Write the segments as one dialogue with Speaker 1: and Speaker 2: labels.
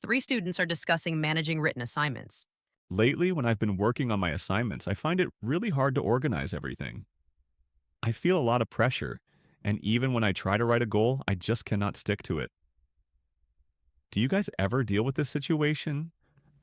Speaker 1: Three students are discussing managing written assignments.
Speaker 2: Lately, when I've been working on my assignments, I find it really hard to organize everything. I feel a lot of pressure, and even when I try to write a goal, I just cannot stick to it. Do you guys ever deal with this situation?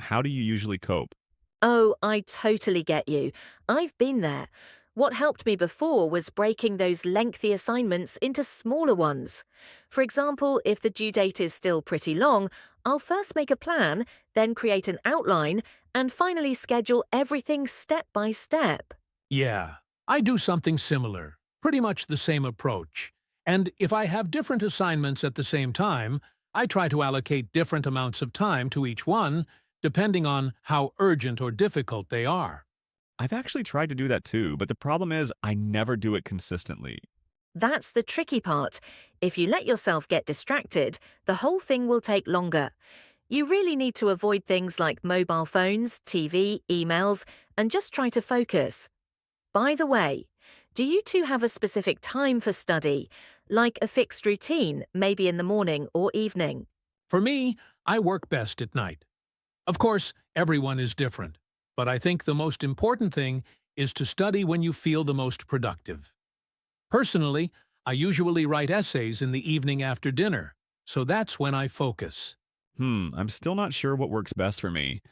Speaker 2: How do you usually cope?
Speaker 3: Oh, I totally get you. I've been there. What helped me before was breaking those lengthy assignments into smaller ones. For example, if the due date is still pretty long, I'll first make a plan, then create an outline, and finally schedule everything step by step.
Speaker 4: Yeah, I do something similar, pretty much the same approach. And if I have different assignments at the same time, I try to allocate different amounts of time to each one, depending on how urgent or difficult they are.
Speaker 2: I've actually tried to do that too, but the problem is I never do it consistently.
Speaker 3: That's the tricky part. If you let yourself get distracted, the whole thing will take longer. You really need to avoid things like mobile phones, TV, emails, and just try to focus. By the way, do you two have a specific time for study, like a fixed routine, maybe in the morning or evening?
Speaker 4: For me, I work best at night. Of course, everyone is different, but I think the most important thing is to study when you feel the most productive. Personally, I usually write essays in the evening after dinner, so that's when I focus.
Speaker 2: I'm still not sure what works best for me,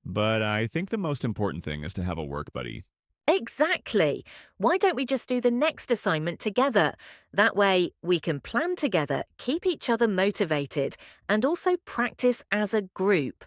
Speaker 2: but I think the most important thing is to have a work buddy.
Speaker 3: Exactly. Why don't we just do the next assignment together? That way, we can plan together, keep each other motivated, and also practice as a group.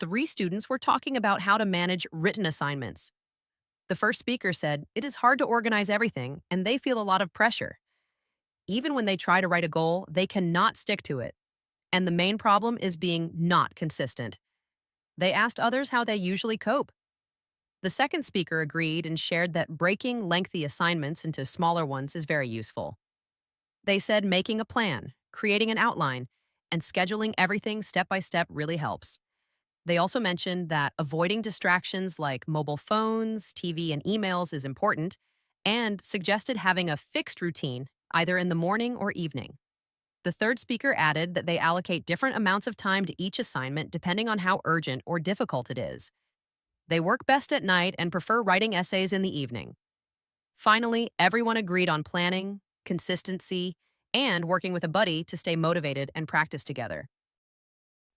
Speaker 1: Three students were talking about how to manage written assignments. The first speaker said it is hard to organize everything, and they feel a lot of pressure. Even when they try to write a goal, they cannot stick to it. And the main problem is being not consistent. They asked others how they usually cope. The second speaker agreed and shared that breaking lengthy assignments into smaller ones is very useful. They said making a plan, creating an outline, and scheduling everything step by step really helps. They also mentioned that avoiding distractions like mobile phones, TV, and emails is important, and suggested having a fixed routine, either in the morning or evening. The third speaker added that they allocate different amounts of time to each assignment depending on how urgent or difficult it is. They work best at night and prefer writing essays in the evening. Finally, everyone agreed on planning, consistency, and working with a buddy to stay motivated and practice together.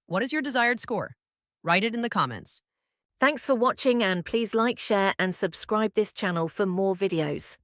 Speaker 1: What is your desired score? Write it in the comments.
Speaker 3: Thanks for watching, and please like, share, and subscribe this channel for more videos.